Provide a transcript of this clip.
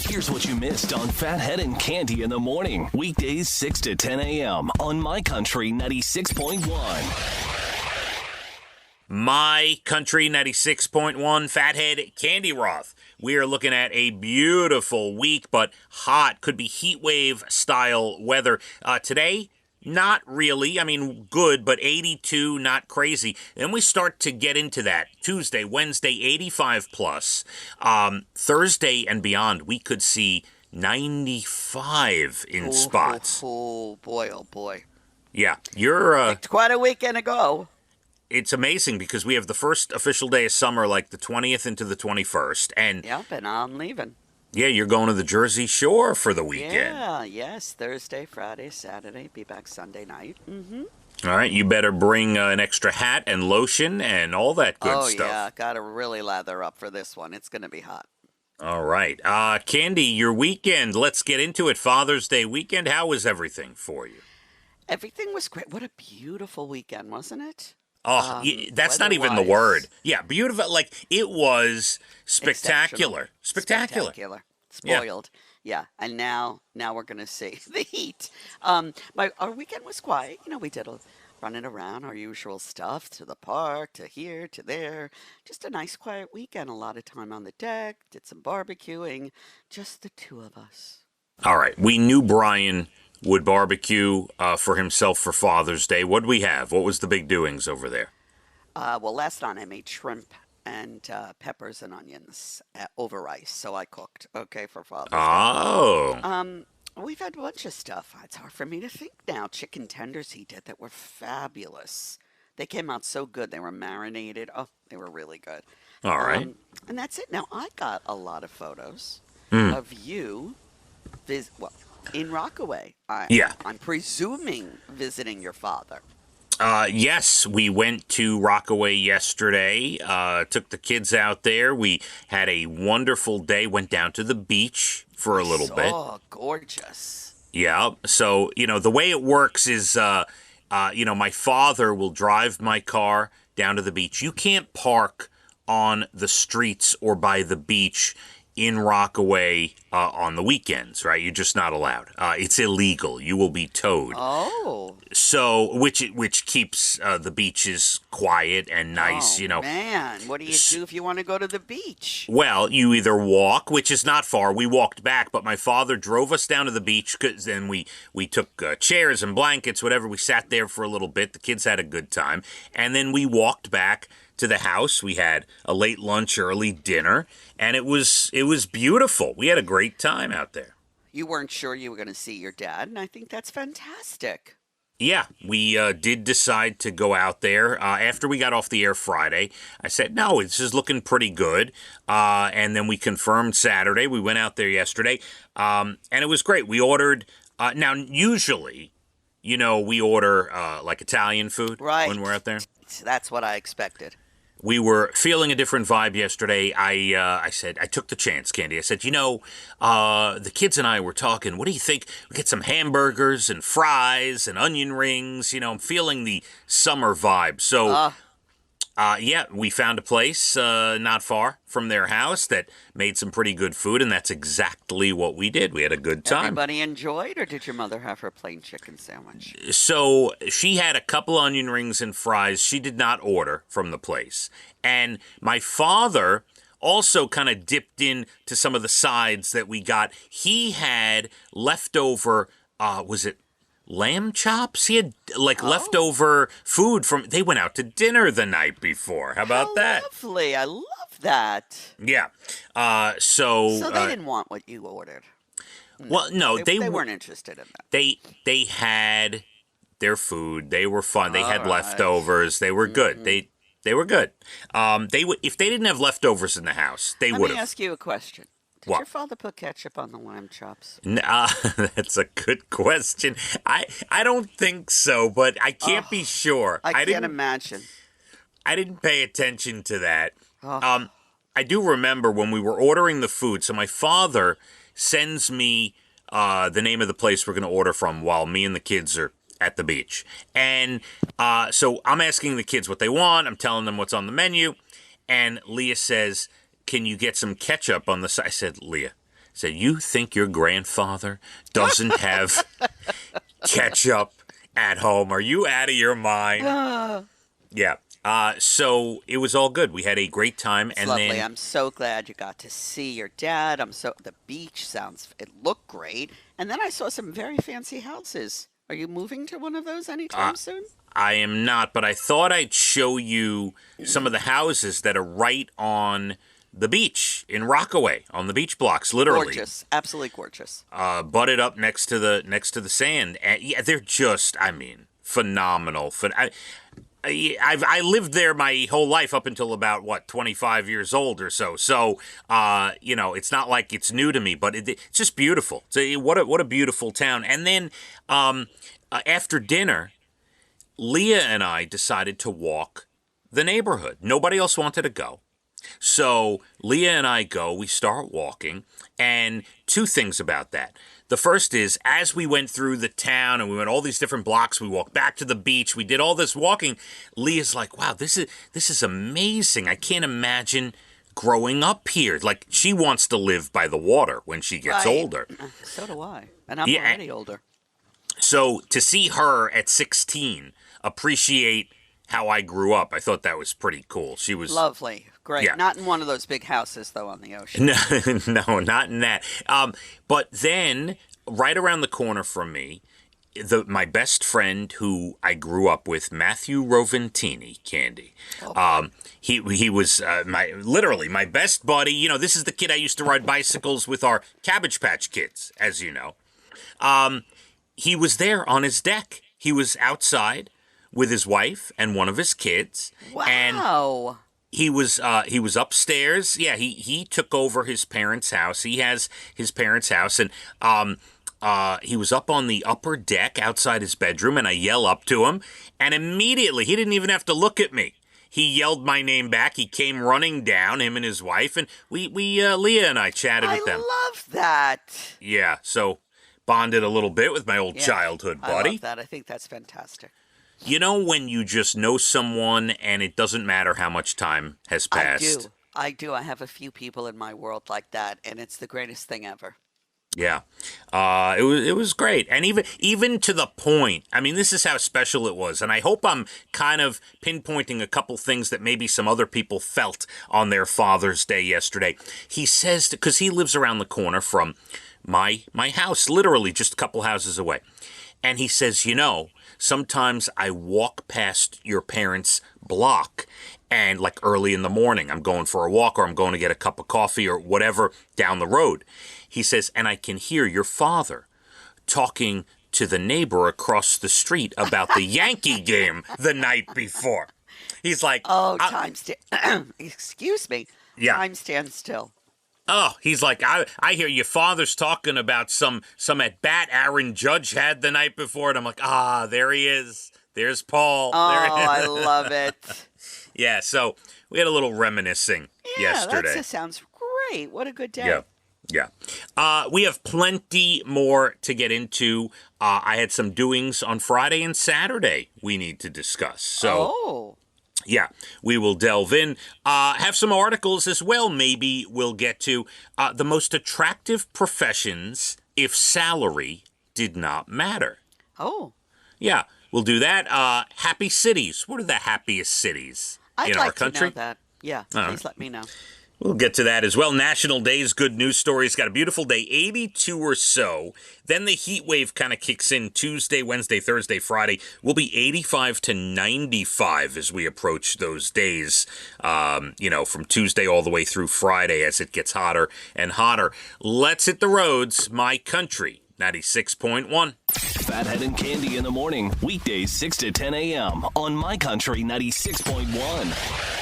Here's what you missed on Phathead and Cande in the morning. Weekdays 6 to 10 a.m. on My Country 96.1. My Country 96.1 Phathead Cande Roth. We are looking at a beautiful week, but hot. Could be heat wave style weather. Today, not really. I mean, good, but 82, not crazy. Then we start to get into that. Tuesday, Wednesday, 85 plus. Thursday and beyond, we could see 95 in spots. Oh, boy, oh, boy. Yeah, you're... It's quite a weekend ago. It's amazing because we have the first official day of summer, like the 20th into the 21st. And Yep, and I'm leaving. yeah, you're going to the Jersey Shore for the weekend. Yeah, yes, Thursday, Friday, Saturday, be back Sunday night. Mm-hmm. All right, you better bring an extra hat and lotion and all that good stuff. Oh, yeah, gotta really lather up for this one. It's gonna be hot. All right. Cande, your weekend, let's get into it. Father's Day weekend, how was everything for you? Everything was great. What a beautiful weekend, wasn't it? Oh, that's not even the word. Yeah, beautiful. Like, it was spectacular. Spectacular. Spoiled. Yeah. And now we're going to see the heat. Our weekend was quiet. You know, we did running around our usual stuff, to the park, to here, to there. Just a nice quiet weekend. A lot of time on the deck. Did some barbecuing. Just the two of us. All right. We knew Brian would barbecue for himself for Father's Day. What did we have? What was the big doings over there? Well, last night I made shrimp and peppers and onions over rice. So I cooked, okay, for Father's Day. Oh. We've had a bunch of stuff. It's hard for me to think now. Chicken tenders he did that were fabulous. They came out so good. They were marinated. Oh, they were really good. All right. And that's it. Now, I got a lot of photos of you in Rockaway. I'm presuming visiting your father. Yes, we went to Rockaway yesterday, took the kids out there. We had a wonderful day, went down to the beach for a little bit. Oh, gorgeous. Yeah, so, the way it works is, my father will drive my car down to the beach. You can't park on the streets or by the beach in Rockaway on the weekends, right? You're just not allowed. It's illegal. You will be towed. Oh. So, which keeps the beaches quiet and nice, Oh, man, what do you do if you want to go to the beach? Well, you either walk, which is not far. We walked back, but my father drove us down to the beach, because then we took chairs and blankets, whatever. We sat there for a little bit. The kids had a good time. And then we walked back to the house. We had a late lunch, early dinner, and it was beautiful. We had a great time out there. You weren't sure you were going to see your dad, and I think that's fantastic. Yeah, we did decide to go out there. After we got off the air Friday, I said, no, this is looking pretty good. And then we confirmed Saturday. We went out there yesterday, and it was great. We ordered, now usually, we order like Italian food when we're out there. That's what I expected. We were feeling a different vibe yesterday. I said, I took the chance, Cande. I said, the kids and I were talking. What do you think? We get some hamburgers and fries and onion rings. I'm feeling the summer vibe. So, we found a place not far from their house that made some pretty good food, and that's exactly what we did. We had a good time. Everybody enjoyed, or did your mother have her plain chicken sandwich? So she had a couple onion rings and fries. She did not order from the place. And my father also kind of dipped into some of the sides that we got. He had leftover, was it lamb chops? He had leftover food they went out to dinner the night before. How about that? Lovely. I love that. Yeah. So they didn't want what you ordered. Well, no, they weren't interested in that. They had their food. They were fun. They had right. leftovers. They were good. They were good. If they didn't have leftovers in the house, they would have. Let me ask you a question. Did your father put ketchup on the lamb chops? That's a good question. I don't think so, but I can't be sure. I can't imagine. I didn't pay attention to that. I do remember when we were ordering the food. So my father sends me the name of the place we're going to order from while me and the kids are at the beach. And so I'm asking the kids what they want. I'm telling them what's on the menu. And Leah says, can you get some ketchup on the side? I said, Leah, said, "You think your grandfather doesn't have ketchup at home? Are you out of your mind?" Yeah. So it was all good. We had a great time. It's lovely. I'm so glad you got to see your dad. The beach it looked great. And then I saw some very fancy houses. Are you moving to one of those anytime soon? I am not, but I thought I'd show you some of the houses that are right on the beach in Rockaway, on the beach blocks, literally. Gorgeous. Absolutely gorgeous. Butted up next to the sand. And yeah, they're just, phenomenal. I lived there my whole life up until about, 25 years old or so. So, it's not like it's new to me, but it's just beautiful. So, what a beautiful town. And then after dinner, Leah and I decided to walk the neighborhood. Nobody else wanted to go. So Leah and I go, we start walking, and two things about that. The first is, as we went through the town and we went all these different blocks, we walked back to the beach, we did all this walking, Leah's like, wow, this is amazing. I can't imagine growing up here. Like, she wants to live by the water when she gets older. So do I. And I'm already older. So to see her at 16 appreciate how I grew up, I thought that was pretty cool. She was lovely. Great. Yeah. Not in one of those big houses, though, on the ocean. No, not in that. But then, right around the corner from me, my best friend who I grew up with, Matthew Roventini, Candy. Oh. He was my best buddy. You know, this is the kid I used to ride bicycles with our Cabbage Patch Kids, as you know. He was there on his deck. He was outside with his wife and one of his kids. Wow. And he was upstairs. Yeah, he took over his parents' house. He has his parents' house, and he was up on the upper deck outside his bedroom, and I yell up to him, and immediately, he didn't even have to look at me. He yelled my name back. He came running down, him and his wife, and we Leah and I chatted with them. I love that. Yeah, so bonded a little bit with my old childhood buddy. I love that. I think that's fantastic. You know when you just know someone and it doesn't matter how much time has passed? I do. I have a few people in my world like that, and it's the greatest thing ever. Yeah. It was great. And even to the point, I mean, this is how special it was. And I hope I'm kind of pinpointing a couple things that maybe some other people felt on their Father's Day yesterday. He says, because he lives around the corner from my house, literally just a couple houses away. And he says, sometimes I walk past your parents' block, and like early in the morning, I'm going for a walk or I'm going to get a cup of coffee or whatever down the road. He says, and I can hear your father talking to the neighbor across the street about the Yankee game the night before. He's like, excuse me. Yeah. Time stands still. Oh, he's like, I hear your father's talking about some at bat Aaron Judge had the night before. And I'm like, there he is. There's Paul. Oh, there I love it. Yeah, so we had a little reminiscing yesterday. That sounds great. What a good day. Yeah. We have plenty more to get into. I had some doings on Friday and Saturday we need to discuss. So, yeah, we will delve in. Have some articles as well, maybe we'll get to. The most attractive professions if salary did not matter. Oh. Yeah, we'll do that. Happy cities. What are the happiest cities in our country? I'd like to know that. Yeah, please let me know. We'll get to that as well. National Days, good news stories. Got a beautiful day, 82 or so. Then the heat wave kind of kicks in Tuesday, Wednesday, Thursday, Friday. We'll be 85 to 95 as we approach those days, from Tuesday all the way through Friday as it gets hotter and hotter. Let's hit the roads. My Country 96.1. Phathead and Cande in the morning. Weekdays 6 to 10 a.m. on My Country 96.1.